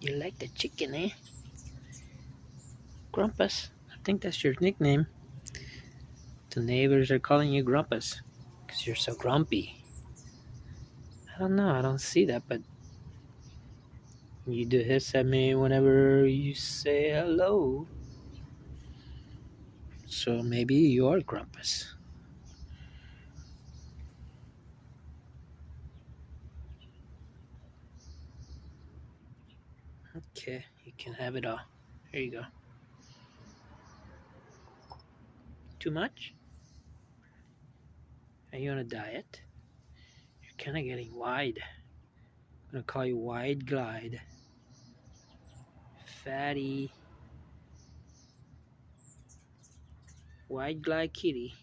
You like the chicken, eh? Grumpus. I think that's your nickname. The neighbors are calling you Grumpus because you're so grumpy. I don't know. I don't see that, but you do hiss at me whenever you say hello. So maybe you're Grumpus. Okay, you can have it all. Here you go. Too much? Are you on a diet? You're kind of getting wide. I'm gonna call you Wide Glide. Fatty. Wide Glide Kitty.